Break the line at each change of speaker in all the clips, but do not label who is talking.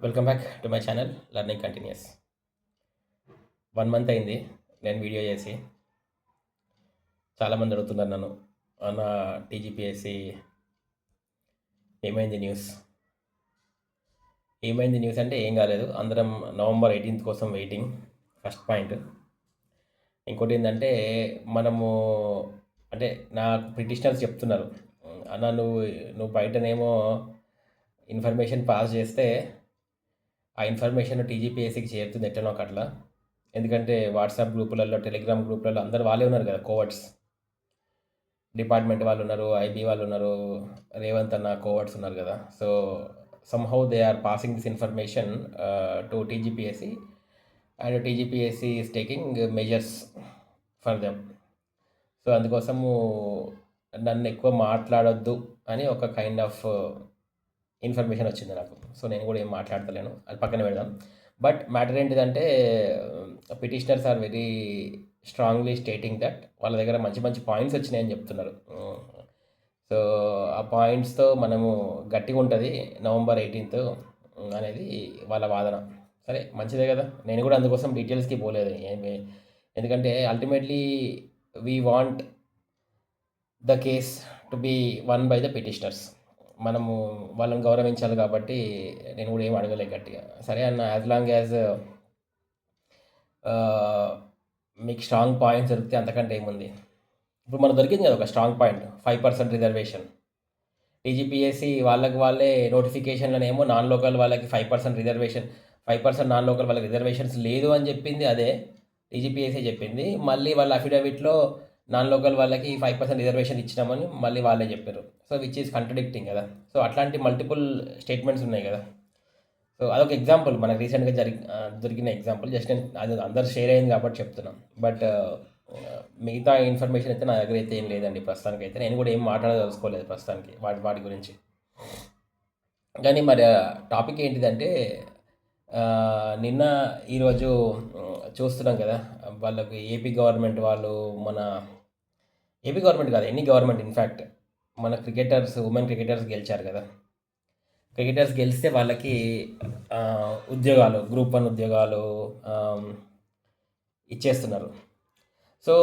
Welcome back to my channel learning continuous. 1 month అయింది నేను video చేసి. చాలామంది అడుగుతున్నారు నన్ను, అన్న టీజీపీఎస్సి ఏమైంది న్యూస్? ఏమైంది న్యూస్ అంటే ఏం కాలేదు, అందరం November 18th కోసం వెయిటింగ్. First point. ఇంకోటి ఏంటంటే మనము అంటే నాకు పిటిషనర్స్ చెప్తున్నారు, అన్న నువ్వు బయటనేమో ఇన్ఫర్మేషన్ పాస్ చేస్తే ఆ ఇన్ఫర్మేషన్ టీజీపీఎస్సికి చేరుతుంది ఎట్లనో అట్లా. ఎందుకంటే వాట్సాప్ గ్రూపులలో, టెలిగ్రామ్ గ్రూపులలో అందరు వాళ్ళే ఉన్నారు కదా, కోవర్ట్స్. డిపార్ట్మెంట్ వాళ్ళు ఉన్నారు, ఐబీ వాళ్ళు ఉన్నారు, రేవంత్ అన్న కోవర్ట్స్ ఉన్నారు కదా. So somehow they are passing this information to TGPSC, and TGPSC is taking measures for them. So అందుకోసము నన్ను ఎక్కువ మాట్లాడొద్దు అని ఒక కైండ్ ఆఫ్ ఇన్ఫర్మేషన్ వచ్చింది నాకు. సో నేను కూడా ఏం మాట్లాడతలేను, అది పక్కన పెడదాం. బట్ మ్యాటర్ ఏంటిదంటే petitioners are very strongly stating that వాళ్ళ దగ్గర మంచి మంచి పాయింట్స్ వచ్చినాయని చెప్తున్నారు. సో ఆ పాయింట్స్తో మనము గట్టిగా ఉంటుంది November 18th అనేది వాళ్ళ వాదన. సరే, మంచిదే కదా. నేను కూడా అందుకోసం డీటెయిల్స్కి పోలేదు ఎందుకంటే ultimately we want the case to be won by the petitioners. మనము వాళ్ళని గౌరవించాలి కాబట్టి నేను కూడా ఏం అడగలే గట్టిగా. సరే అన్న, యాజ్ లాంగ్ యాజ్ మీకు స్ట్రాంగ్ పాయింట్స్ దొరికితే అంతకంటే ఏముంది. ఇప్పుడు మనకు దొరికింది కదా ఒక స్ట్రాంగ్ పాయింట్, 5% రిజర్వేషన్. టీజీపీఎస్సి వాళ్ళే నోటిఫికేషన్లనేమో నాన్ లోకల్ వాళ్ళకి 5% రిజర్వేషన్, 5% నాన్ లోకల్ వాళ్ళకి రిజర్వేషన్స్ లేదు అని చెప్పింది అదే టీజీపీఎస్సి చెప్పింది. మళ్ళీ వాళ్ళ అఫిడవిట్లో నాన్ లోకల్ వాళ్ళకి 5% రిజర్వేషన్ ఇచ్చినామని మళ్ళీ వాళ్ళే చెప్పారు. సో విచ్ ఈజ్ కంట్రడిక్టింగ్ కదా. సో అట్లాంటి మల్టిపుల్ స్టేట్మెంట్స్ ఉన్నాయి కదా. సో అదొక ఎగ్జాంపుల్, మనకు రీసెంట్గా దొరికిన ఎగ్జాంపుల్. జస్ట్ నేను అది అందరు షేర్ అయింది కాబట్టి చెప్తున్నాం. బట్ మిగతా ఇన్ఫర్మేషన్ అయితే నా దగ్గర అయితే ఏం లేదండి ప్రస్తుతానికి. అయితే నేను కూడా ఏం మాట్లాడదలుచుకోలేదు ప్రస్తుతానికి వాటి గురించి. కానీ మరి టాపిక్ ఏంటిదంటే నిన్న ఈరోజు చూస్తున్నాం కదా, వాళ్ళకి ఏపీ గవర్నమెంట్ వాళ్ళు, మన ఏపీ గవర్నమెంట్ కాదు, ఎనీ గవర్నమెంట్ ఇన్ఫ్యాక్ట్, మన క్రికెటర్స్, ఉమెన్ క్రికెటర్స్ గెలిచారు కదా. క్రికెటర్స్ గెలిస్తే వాళ్ళకి ఉద్యోగాలు, గ్రూప్ 1 ఉద్యోగాలు ఇచ్చేస్తున్నారు. సో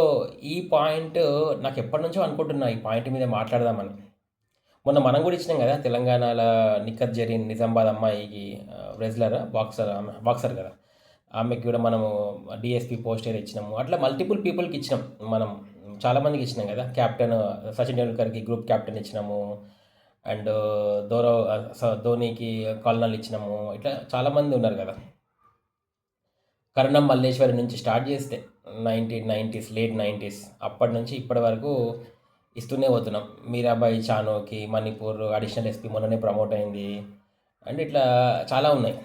ఈ పాయింట్ నాకు ఎప్పటి నుంచో అనుకుంటున్నా, ఈ పాయింట్ మీద మాట్లాడదామని. మొన్న మనం కూడా ఇచ్చినాం కదా, తెలంగాణలో నిఖత్ జరీన్, నిజామాబాద్ అమ్మాయికి రెజ్లర్, బాక్సర్ కదా, ఆమెకి కూడా మనము డిఎస్పీ పోస్ట్ ఏదో ఇచ్చినాము. అట్లా మల్టిపుల్ పీపుల్కి ఇచ్చినాం, మనం చాలామందికి ఇచ్చినాం కదా. క్యాప్టెన్ సచిన్ టెండూల్కర్కి గ్రూప్ క్యాప్టెన్ ఇచ్చినాము, అండ్ ధోనికి కాల్నల్ ఇచ్చినాము. ఇట్లా చాలామంది ఉన్నారు కదా. కరణం మల్లేశ్వరి నుంచి స్టార్ట్ చేస్తే 1990s, లేట్ 90s అప్పటి నుంచి ఇప్పటి వరకు ఇస్తూనే పోతున్నాం. మీరాబాయి చానోకి, మణిపూర్ అడిషనల్ ఎస్పీ మొన్ననే ప్రమోట్ అయింది. అండ్ ఇట్లా చాలా ఉన్నాయి.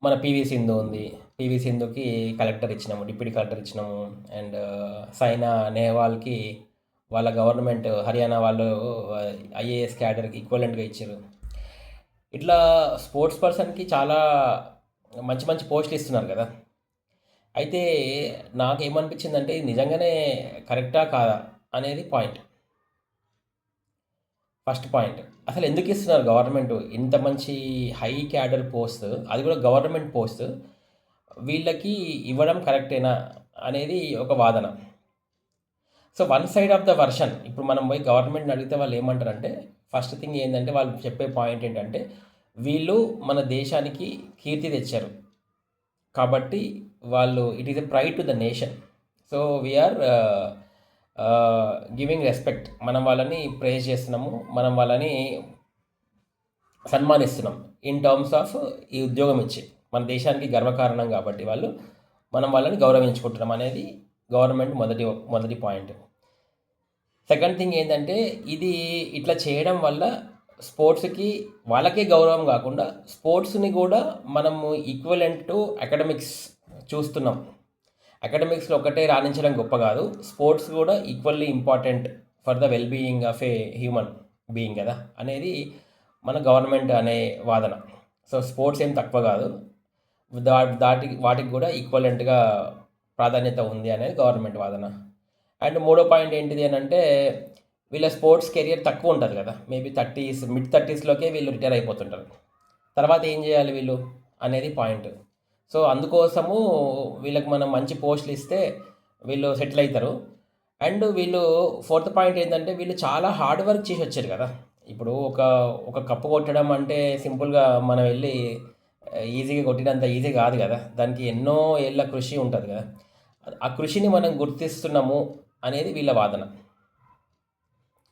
మన పివి సింధు ఉంది, పివి సింధుకి కలెక్టర్ ఇచ్చినాము, డిప్యూటీ కలెక్టర్ ఇచ్చినాము. అండ్ సైనా నెహ్వాల్కి వాళ్ళ గవర్నమెంట్ హర్యానా వాళ్ళు ఐఏఎస్ క్యాడర్కి ఈక్వలెంట్గా ఇచ్చారు. ఇట్లా స్పోర్ట్స్ పర్సన్కి చాలా మంచి మంచి పోస్టులు ఇస్తున్నారు కదా. అయితే నాకేమనిపించిందంటే ఇది నిజంగానే కరెక్టా కాదా అనేది పాయింట్. ఫస్ట్ పాయింట్, అసలు ఎందుకు ఇస్తున్నారు గవర్నమెంట్ ఇంత మంచి హై క్యాడర్ పోస్ట్, అది కూడా గవర్నమెంట్ పోస్ట్, వీళ్ళకి ఇవ్వడం కరెక్టేనా అనేది ఒక వాదన. So one side of the version. ఇప్పుడు మనం పోయి గవర్నమెంట్ని అడిగితే వాళ్ళు ఏమంటారంటే, ఫస్ట్ థింగ్ ఏంటంటే వాళ్ళు చెప్పే పాయింట్ ఏంటంటే, వీళ్ళు మన దేశానికి కీర్తి తెచ్చారు కాబట్టి వాళ్ళు, it is a pride to the nation. So we are giving respect, మనం వాళ్ళని ప్రేజ్ చేస్తున్నాము, మనం వాళ్ళని సన్మానిస్తున్నాం ఇన్ టర్మ్స్ ఆఫ్ ఈ ఉద్యోగం ఇచ్చి. మన దేశానికి గర్వకారణం కాబట్టి మనం వాళ్ళని గౌరవించుకుంటున్నాం అనేది గవర్నమెంట్ మొదటి పాయింట్. సెకండ్ థింగ్ ఏంటంటే, ఇది ఇట్లా చేయడం వల్ల స్పోర్ట్స్కి వాళ్ళకే గౌరవం కాకుండా స్పోర్ట్స్ని కూడా మనము ఈక్వలెంట్ టు అకాడమిక్స్ చూస్తున్నాం. అకాడమిక్స్లో ఒకటే రాణించడం గొప్ప కాదు, స్పోర్ట్స్ కూడా equally important for the well being of a human being కదా అనేది మన గవర్నమెంట్ అనే వాదన. సో స్పోర్ట్స్ ఏం తక్కువ కాదు, వాటికి కూడా ఈక్వలెంట్గా ప్రాధాన్యత ఉంది అనేది గవర్నమెంట్ వాదన. అండ్ మూడో పాయింట్ ఏంటిది అని అంటే, వీళ్ళ స్పోర్ట్స్ కెరియర్ తక్కువ ఉంటుంది కదా, మేబీ 30s, మిడ్ 30sలోకే వీళ్ళు రిటైర్ అయిపోతుంటారు. తర్వాత ఏం చేయాలి వీళ్ళు అనేది పాయింట్. సో అందుకోసము వీళ్ళకి మనం మంచి పోస్టులు ఇస్తే వీళ్ళు సెటిల్ అవుతారు. అండ్ వీళ్ళు ఫోర్త్ పాయింట్ ఏంటంటే వీళ్ళు చాలా హార్డ్ వర్క్ చేసి వచ్చారు కదా. ఇప్పుడు ఒక ఒక కప్పు కొట్టడం అంటే సింపుల్గా మనం వెళ్ళి ఈజీగా కొట్టినంత ఈజీ కాదు కదా. దానికి ఎన్నో ఏళ్ళ కృషి ఉంటుంది కదా. ఆ కృషిని మనం గుర్తిస్తున్నాము అనేది వీళ్ళ వాదన.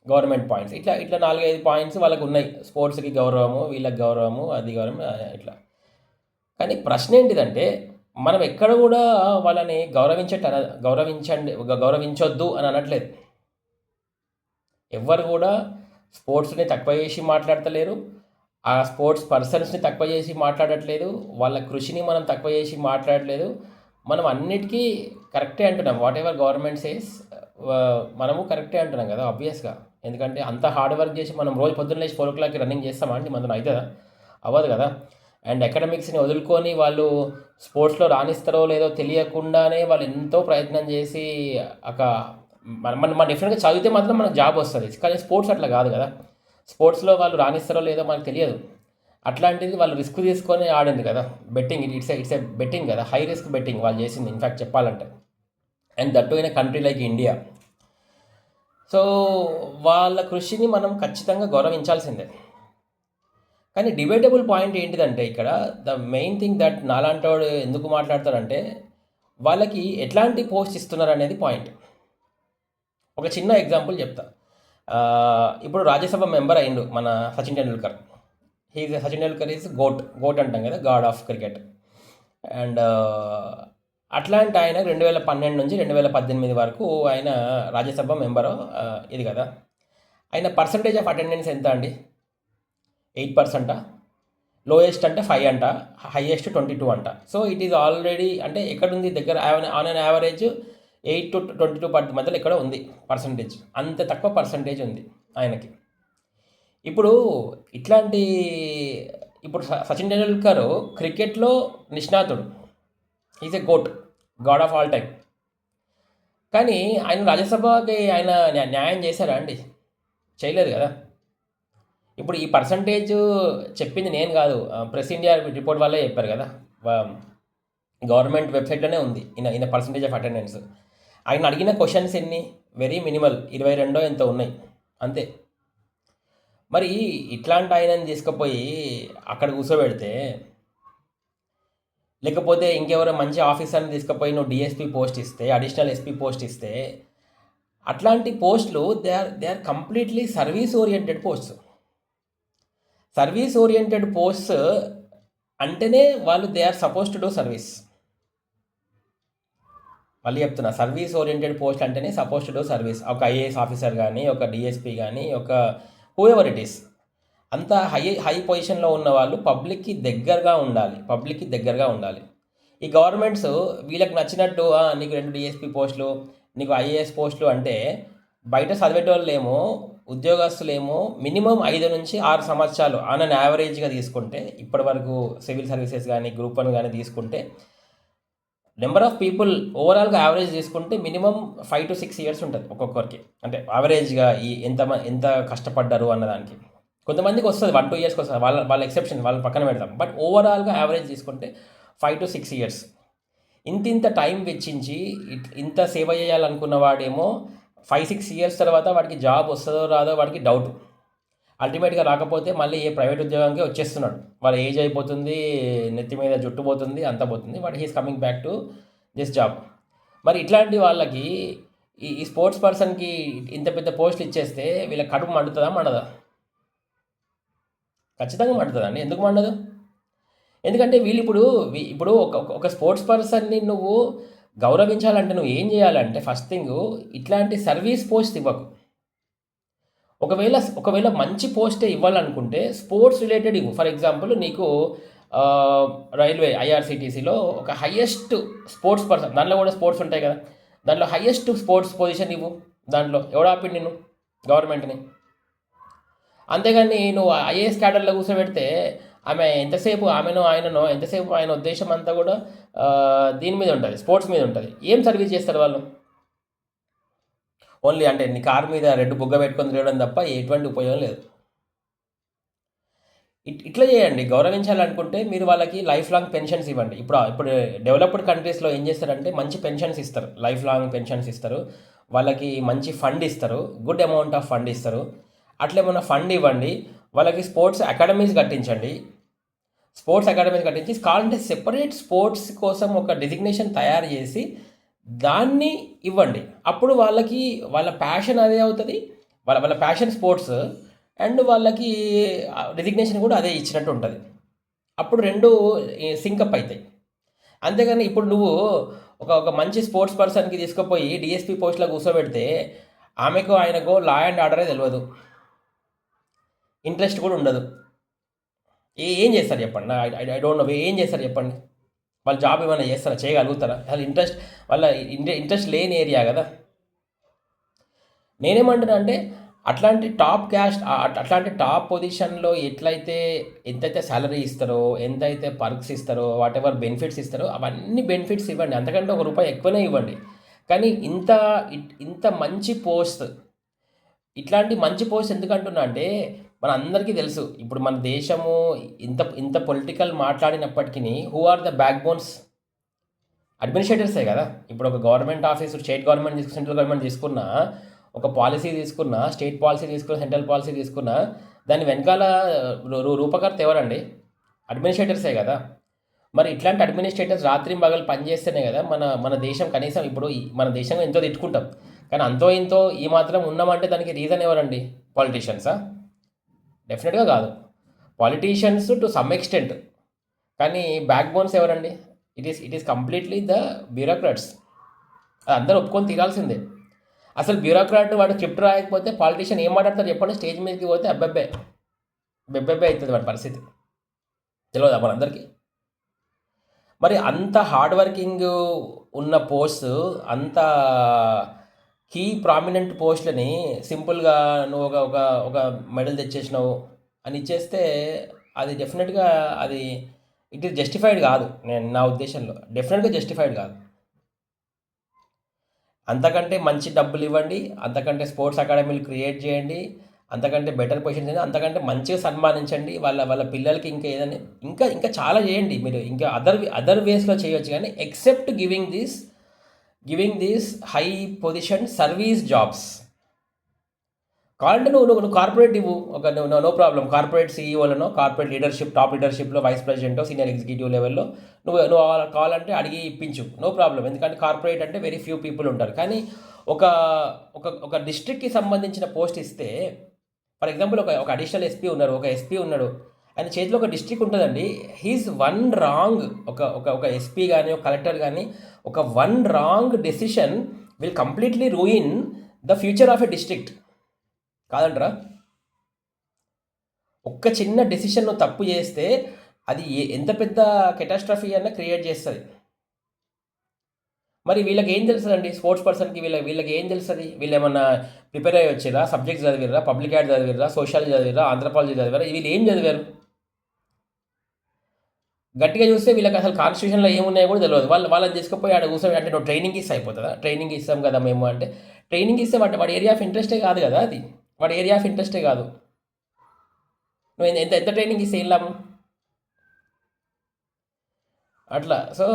గవర్నమెంట్ పాయింట్స్ ఇట్లా ఇట్లా 4-5 పాయింట్స్ వాళ్ళకు ఉన్నాయి. స్పోర్ట్స్కి గౌరవము, వీళ్ళకి గౌరవము, అది గౌరవం ఇట్లా. కానీ ప్రశ్న ఏంటిదంటే మనం ఎక్కడ కూడా వాళ్ళని గౌరవించొద్దు అని అనట్లేదు. ఎవ్వరు కూడా స్పోర్ట్స్ని తక్కువ చేసి మాట్లాడతలేరు, ఆ స్పోర్ట్స్ పర్సన్స్ని తక్కువ చేసి మాట్లాడట్లేదు, వాళ్ళ కృషిని మనం తక్కువ చేసి మాట్లాడలేదు. మనం అన్నిటికీ కరెక్టే అంటున్నాం. వాట్ ఎవర్ గవర్నమెంట్ సేస్ మనము కరెక్టే అంటున్నాం కదా ఆబ్వియస్గా. ఎందుకంటే అంత హార్డ్ వర్క్ చేసి మనం రోజు పొద్దున్న లేచి 4 o'clockకి రన్నింగ్ చేస్తామా అండి? మనం అవుతుందా? అవ్వదు కదా. అండ్ అకాడమిక్స్ని వదులుకొని వాళ్ళు స్పోర్ట్స్లో రాణిస్తారో లేదో తెలియకుండానే వాళ్ళు ఎంతో ప్రయత్నం చేసి ఒక మన డిఫరెంట్గా చదివితే మాత్రం మనకు జాబ్ వస్తుంది. కానీ స్పోర్ట్స్ అట్లా కాదు కదా. స్పోర్ట్స్లో వాళ్ళు రాణిస్తారో లేదో మనకు తెలియదు. అట్లాంటిది వాళ్ళు రిస్క్ తీసుకొని ఆడింది కదా. బెట్టింగ్, ఇట్స్ ఏ బెట్టింగ్ కదా, హై రిస్క్ బెట్టింగ్ వాళ్ళు చేసింది ఇన్ఫ్యాక్ట్ చెప్పాలంటే. And that in a country like India. So వాళ్ళ కృషిని మనం ఖచ్చితంగా గౌరవించాల్సిందే. కానీ డిబేటబుల్ పాయింట్ ఏంటిదంటే ఇక్కడ ద మెయిన్ థింగ్ దట్ నాలాంటోడు ఎందుకు మాట్లాడతాడంటే వాళ్ళకి ఎట్లాంటి పోస్ట్ ఇస్తున్నారు అనేది పాయింట్. ఒక చిన్న ఎగ్జాంపుల్ చెప్తా. ఇప్పుడు రాజ్యసభ మెంబర్ అయిండు మన సచిన్ టెండూల్కర్. సచిన్ టెండూల్కర్ ఈజ్ గోట్ అంటాం కదా, గాడ్ ఆఫ్ క్రికెట్. అండ్ అట్లాంటి ఆయన 2012 నుంచి 2018 వరకు ఆయన రాజ్యసభ మెంబరు ఇది కదా. ఆయన పర్సంటేజ్ ఆఫ్ అటెండెన్స్ ఎంత అండి? 8%, లోయెస్ట్ అంటే 5 అంట, హైయెస్ట్ 22 అంట. సో ఇట్ ఈజ్ ఆల్రెడీ అంటే ఎక్కడుంది దగ్గర ఆన్ అన్ యావరేజ్ 8 to 22% మధ్యలో ఎక్కడో ఉంది పర్సంటేజ్. అంత తక్కువ పర్సంటేజ్ ఉంది ఆయనకి. ఇప్పుడు ఇట్లాంటి ఇప్పుడు సచిన్ టెండూల్కర్ క్రికెట్లో నిష్ణాతుడు, is a god of all time. కానీ ఆయన రాజ్యసభకి ఆయన న్యాయం చేశారా అండి? చేయలేదు కదా. ఇప్పుడు ఈ పర్సంటేజ్ చెప్పింది నేను కాదు, ప్రెస్ ఇండియా రిపోర్ట్ వల్లే చెప్పారు కదా. గవర్నమెంట్ వెబ్సైట్లోనే ఉంది ఈయన పర్సంటేజ్ ఆఫ్ అటెండెన్స్. ఆయన అడిగిన క్వశ్చన్స్ ఎన్ని? వెరీ మినిమల్, 22 ఎంతో ఉన్నాయి అంతే. మరి ఇట్లాంటి ఆయనని తీసుకుపోయి అక్కడ కూర్చోబెడితే, లేకపోతే ఇంకెవరో మంచి ఆఫీసర్ని తీసుకుపోయి నువ్వు డిఎస్పీ పోస్ట్ ఇస్తే, అడిషనల్ ఎస్పీ పోస్ట్ ఇస్తే, అట్లాంటి పోస్టులు they are completely service oriented posts. Service oriented posts అంటేనే వాళ్ళు they are suppose to do service. మళ్ళీ చెప్తున్నా, సర్వీస్ ఓరియంటెడ్ పోస్ట్ అంటేనే సపోజ్ టు డూ సర్వీస్. ఒక ఐఏఎస్ ఆఫీసర్ కానీ, ఒక డిఎస్పీ కానీ, ఒక హూఎవర్ ఇట్ ఈస్, అంత హై పొజిషన్లో ఉన్న వాళ్ళు పబ్లిక్కి దగ్గరగా ఉండాలి. ఈ గవర్నమెంట్స్ వీళ్ళకి నచ్చినట్టు నీకు 2 డిఎస్పీ పోస్టులు, నీకు ఐఏఎస్ పోస్టులు అంటే, బయట చదివేటోళ్ళేమో ఉద్యోగస్తులేమో మినిమం 5 నుంచి 6 సంవత్సరాలు ఆన్ అన్ యావరేజ్గా తీసుకుంటే, ఇప్పటి వరకు సివిల్ సర్వీసెస్ కానీ గ్రూప్ 1 కానీ తీసుకుంటే, నెంబర్ ఆఫ్ పీపుల్ ఓవరాల్గా యావరేజ్ తీసుకుంటే మినిమం 5 to 6 years ఉంటుంది ఒక్కొక్కరికి. అంటే యావరేజ్గా ఎంత కష్టపడ్డారు అన్నదానికి. కొంతమందికి వస్తుంది 1-2 yearsకి వస్తుంది, వాళ్ళ ఎక్సెప్షన్, వాళ్ళ పక్కన పెడతాం. బట్ ఓవరాల్గా యావరేజ్ తీసుకుంటే 5 to 6 years. ఇంత టైం వెచ్చించి ఇంత సేవ చేయాలనుకున్న వాడేమో 5-6 years తర్వాత వాడికి జాబ్ వస్తుందో రాదో వాడికి డౌట్. అల్టిమేట్గా రాకపోతే మళ్ళీ ఏ ప్రైవేట్ ఉద్యోగానికి వచ్చేస్తున్నాడు. వాళ్ళ ఏజ్ అయిపోతుంది, నెత్తి మీద జుట్టు పోతుంది, అంత పోతుంది, but he's coming back to this job. మరి ఇట్లాంటి వాళ్ళకి ఈ స్పోర్ట్స్ పర్సన్కి ఇంత పెద్ద పోస్టులు ఇచ్చేస్తే వీళ్ళకి కడుపు మండుతుందా మండదా? ఖచ్చితంగా మండుతుందండి. ఎందుకు మండదు? ఎందుకంటే వీళ్ళు ఇప్పుడు ఒక స్పోర్ట్స్ పర్సన్ని నువ్వు గౌరవించాలంటే నువ్వు ఏం చేయాలంటే, ఫస్ట్ థింగ్ ఇట్లాంటి సర్వీస్ పోస్ట్ ఇవ్వకు. ఒకవేళ మంచి పోస్టే ఇవ్వాలనుకుంటే స్పోర్ట్స్ రిలేటెడ్ ఇవ్వు. ఫర్ ఎగ్జాంపుల్ నీకు రైల్వే ఐఆర్సిటీసీలో ఒక హయ్యెస్ట్ స్పోర్ట్స్ పర్సన్, దాంట్లో కూడా స్పోర్ట్స్ ఉంటాయి కదా, దాంట్లో హయ్యెస్ట్ స్పోర్ట్స్ పొజిషన్ ఇవ్వు. దాంట్లో ఎవడు ఆపిండి నేను? గవర్నమెంట్ని. అంతేగాని నువ్వు ఐఏఎస్ క్యాడర్లో కూర్చోబెడితే ఆమె ఎంతసేపు ఆయన ఉద్దేశం అంతా కూడా దీని మీద ఉంటుంది, స్పోర్ట్స్ మీద ఉంటుంది. ఏం సర్వీస్ చేస్తారు వాళ్ళు? ఓన్లీ అంటే నీ కారు మీద రెడ్ బుగ్గ పెట్టుకొని తిరగడం తప్ప ఎటువంటి ఉపయోగం లేదు. ఇట్లా చేయండి. గౌరవించాలనుకుంటే మీరు వాళ్ళకి లైఫ్ లాంగ్ పెన్షన్స్ ఇవ్వండి. ఇప్పుడు డెవలప్డ్ కంట్రీస్‌లో ఏం చేస్తారంటే మంచి పెన్షన్స్ ఇస్తారు. లైఫ్ లాంగ్ పెన్షన్స్ ఇస్తారు. వాళ్ళకి మంచి ఫండ్ ఇస్తారు. గుడ్ అమౌంట్ ఆఫ్ ఫండ్ ఇస్తారు. అట్లేమన్నా ఫండ్ ఇవ్వండి. వాళ్ళకి స్పోర్ట్స్ అకాడమీస్ కట్టించండి. స్పోర్ట్స్ అకాడమీస్ కట్టించి కావాలంటే సెపరేట్ స్పోర్ట్స్ కోసం ఒక డెసిగ్నేషన్ తయారు చేసి దాన్ని ఇవ్వండి. అప్పుడు వాళ్ళకి వాళ్ళ ప్యాషన్ అదే అవుతుంది. వాళ్ళ వాళ్ళ ప్యాషన్ స్పోర్ట్స్ అండ్ వాళ్ళకి డెసిగ్నేషన్ కూడా అదే ఇచ్చినట్టు ఉంటుంది. అప్పుడు రెండు సింకప్ అవుతాయి. అంతేగాని ఇప్పుడు నువ్వు ఒక ఒక మంచి స్పోర్ట్స్ పర్సన్కి తీసుకుపోయి డిఎస్పీ పోస్ట్లో కూర్చోబెడితే ఆమెకు ఆయనకు లా అండ్ ఆర్డరే తెలియదు, ఇంట్రెస్ట్ కూడా ఉండదు. ఏం చేస్తారు చెప్పండి? ఐ డోంట్ నో ఏం చేస్తారు చెప్పండి? వాళ్ళు జాబ్ ఏమైనా చేస్తారా? చేయగలుగుతారా? అసలు ఇంట్రెస్ట్ వాళ్ళ ఇంట్రెస్ట్ లేని ఏరియా కదా. నేనేమంటున్నా అంటే అట్లాంటి టాప్ క్యాస్ట్ అట్లాంటి టాప్ పొజిషన్లో ఎంతైతే సాలరీ ఇస్తారో, ఎంతైతే పర్క్స్ ఇస్తారో, వాట్ ఎవర్ బెనిఫిట్స్ ఇస్తారో అవన్నీ బెనిఫిట్స్ ఇవ్వండి. అంతకంటే ₹1 ఎక్కువనే ఇవ్వండి. కానీ ఇంత మంచి పోస్ట్, ఇట్లాంటి మంచి పోస్ట్ ఎందుకంటున్నా అంటే మన అందరికీ తెలుసు ఇప్పుడు మన దేశము ఇంత ఇంత పొలిటికల్ మాట్లాడినప్పటికీ who are the backbones? అడ్మినిస్ట్రేటర్సే కదా. ఇప్పుడు ఒక గవర్నమెంట్ ఆఫీసు స్టేట్ గవర్నమెంట్ తీసుకున్న, సెంట్రల్ గవర్నమెంట్ తీసుకున్న, ఒక పాలసీ తీసుకున్న, స్టేట్ పాలసీ తీసుకున్న, సెంట్రల్ పాలసీ తీసుకున్న, దాని వెనకాల రూపకర్త ఎవరండి? అడ్మినిస్ట్రేటర్సే కదా. మరి ఇట్లాంటి అడ్మినిస్ట్రేటర్స్ రాత్రి పగలు పనిచేస్తేనే కదా మన మన దేశం కనీసం ఇప్పుడు మన దేశంలో ఎంతో తిట్టుకుంటాం, కానీ అంతో ఇంతో ఈ మాత్రం ఉన్నామంటే దానికి రీజన్ ఎవరండి? పాలిటీషియన్సా? డెఫినెట్గా కాదు. పాలిటీషియన్స్ టు సమ్ ఎక్స్టెంట్, కానీ బ్యాక్ బోన్స్ ఎవరండి? It is completely the bureaucrats. అది అందరూ ఒప్పుకొని తీరాల్సిందే. అసలు బ్యూరోక్రాట్ వాడు స్క్రిప్ట్ రాయకపోతే పాలిటీషియన్ ఏం మాట్లాడతారు చెప్పండి? స్టేజ్ మీదకి పోతే అబ్బెబ్బే బెబ్బెబ్బే అవుతుంది వాడి పరిస్థితి. తెలియదా మనందరికీ? మరి అంత హార్డ్ వర్కింగ్ ఉన్న పోస్ట్, అంత కీ ప్రామినెంట్ పోస్ట్లని సింపుల్గా నువ్వు ఒక ఒక ఒక మెడల్ తెచ్చేసినావు అని ఇచ్చేస్తే అది డెఫినెట్గా అది ఇట్ ఈస్ జస్టిఫైడ్ కాదు. నా ఉద్దేశంలో డెఫినెట్గా జస్టిఫైడ్ కాదు. అంతకంటే మంచి డబ్బులు ఇవ్వండి, అంతకంటే స్పోర్ట్స్ అకాడమీలు క్రియేట్ చేయండి, అంతకంటే బెటర్ పొజిషన్ చేయండి, అంతకంటే మంచిగా సన్మానించండి. వాళ్ళ వాళ్ళ పిల్లలకి ఇంకా ఏదైనా ఇంకా ఇంకా చాలా చేయండి. మీరు ఇంకా అదర్ వేస్లో చేయొచ్చు, కానీ except giving these high position service jobs. కావాలంటే నువ్వు కార్పొరేట్ ఇవ్వు, ఒక నో ప్రాబ్లం. కార్పొరేట్ సీఈఓలను, కార్పొరేట్ లీడర్షిప్, టాప్ లీడర్షిప్లో వైస్ ప్రెసిడెంట్, సీనియర్ ఎగ్జిక్యూటివ్ లెవెల్లో నువ్వు నువ్వు కావాలంటే అడిగి ఇప్పించు, నో ప్రాబ్లం. ఎందుకంటే కార్పొరేట్ అంటే వెరీ ఫ్యూ పీపుల్ ఉంటారు. కానీ ఒక ఒక ఒక డిస్ట్రిక్ట్కి సంబంధించిన పోస్ట్ ఇస్తే, ఫర్ ఎగ్జాంపుల్ ఒక అడిషనల్ ఎస్పీ ఉన్నారు, ఒక ఎస్పీ ఉన్నాడు, ఆయన చేతిలో ఒక డిస్ట్రిక్ట్ ఉంటుందండి. హీస్ వన్ రాంగ్, ఒక ఒక ఒక ఎస్పీ కానీ ఒక కలెక్టర్ కానీ ఒక one wrong decision will completely ruin the future of a district. కాదంటారా? ఒక్క చిన్న డెసిషన్ తప్పు చేస్తే అది ఎంత పెద్ద కెటాస్ట్రఫీ అన్న క్రియేట్ చేస్తుంది. మరి వీళ్ళకి ఏం తెలుస్తుందండి? స్పోర్ట్స్ పర్సన్కి వీళ్ళకి ఏం తెలుస్తుంది? వీళ్ళు ఏమన్నా ప్రిపేర్ అయ్యి వచ్చారా? సబ్జెక్ట్స్ చదివిరా? పబ్లిక్ యాడ్ చదివిరా? సోషాలజీ చదివిరా? ఆంథ్రపాలజీ చదివారా? వీళ్ళు ఏం చదివారు? గట్టిగా చూస్తే వీళ్ళకి అసలు కాన్స్టిట్యూషన్లో ఏమున్నాయో కూడా తెలియదు. వాళ్ళని తీసుకుపోయి ఆడ కూర్చొని అంటే నువ్వు ట్రైనింగ్ ఇస్తే అయిపోతుందా? ట్రైనింగ్ ఇస్తాం కదా మేము అంటే, ట్రైనింగ్ ఇస్తే వాడి ఏరియా ఆఫ్ ఇంట్రెస్టే కాదు కదా. అది వాడి ఏరియా ఆఫ్ ఇంట్రెస్టే కాదు. నువ్వు ఎంత ఎంత ట్రైనింగ్ ఇస్తే ఏం లాభం? అట్లా. సో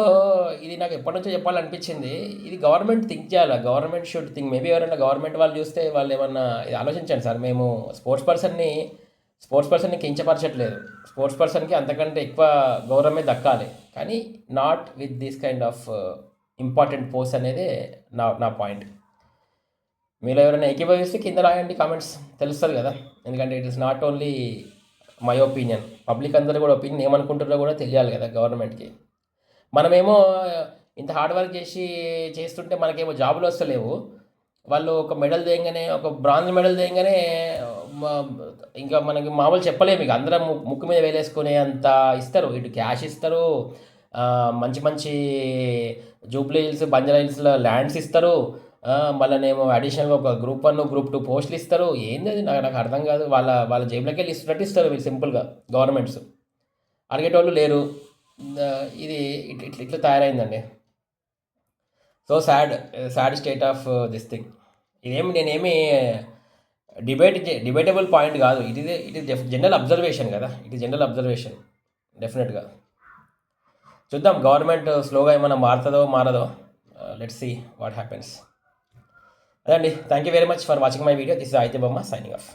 ఇది నాకు ఎప్పటి నుంచో చెప్పాలనిపించింది. ఇది గవర్నమెంట్ థింక్ చేయాలి. Government should think. మేబీ ఎవరైనా గవర్నమెంట్ వాళ్ళు చూస్తే వాళ్ళు ఏమన్నా ఇది ఆలోచించండి సార్, మేము స్పోర్ట్స్ పర్సన్ని కించపరచట్లేదు. స్పోర్ట్స్ పర్సన్కి అంతకంటే ఎక్కువ గౌరవమే దక్కాలి, కానీ not with this kind of important post అనేది నా పాయింట్. మీరు ఎవరైనా ఏకీభవిస్తే కింద రాయండి కామెంట్స్, తెలుస్తుంది కదా. ఎందుకంటే it is not only my opinion, public అందరూ కూడా ఒపీనియన్ ఏమనుకుంటారో కూడా తెలియాలి కదా గవర్నమెంట్కి. మనమేమో ఇంత హార్డ్ వర్క్ చేస్తుంటే మనకేమో జాబులు వస్తలేవు. వాళ్ళు ఒక మెడల్ తేయంగానే, ఒక బ్రాంజ్ మెడల్ తేయంగానే ఇంకా మనకి మామూలు చెప్పలేము. ఇక అందరం ముక్కు మీద వేలేసుకునే అంత ఇస్తారు. ఇటు క్యాష్ ఇస్తారు, మంచి మంచి జూబ్లీ హిల్స్, బంజారా హిల్స్లో ల్యాండ్స్ ఇస్తారు, మళ్ళీనేమో అడిషనల్గా ఒక గ్రూప్ 1 గ్రూప్ 2 పోస్టులు ఇస్తారు. ఏంది అది? నాకు అర్థం కాదు. వాళ్ళ జేబులోకి వెళ్ళి ఇస్తున్నట్టు ఇస్తారు వీళ్ళు సింపుల్గా. గవర్నమెంట్స్ అడిగేటోళ్ళు లేరు. ఇది ఇట్లా తయారైందండి. So sad state of this thing. నేనేమి డిబేటబుల్ పాయింట్ కాదు. ఇట్ ఈస్ జనరల్ అబ్జర్వేషన్ కదా, ఇట్ ఈస్ జనరల్ అబ్జర్వేషన్. డెఫినెట్గా చూద్దాం గవర్నమెంట్ స్లోగా ఏమైనా మారదో. Let's see what happens. అదండి. Thank you very much for watching my video. This is Aditya Bomma signing of.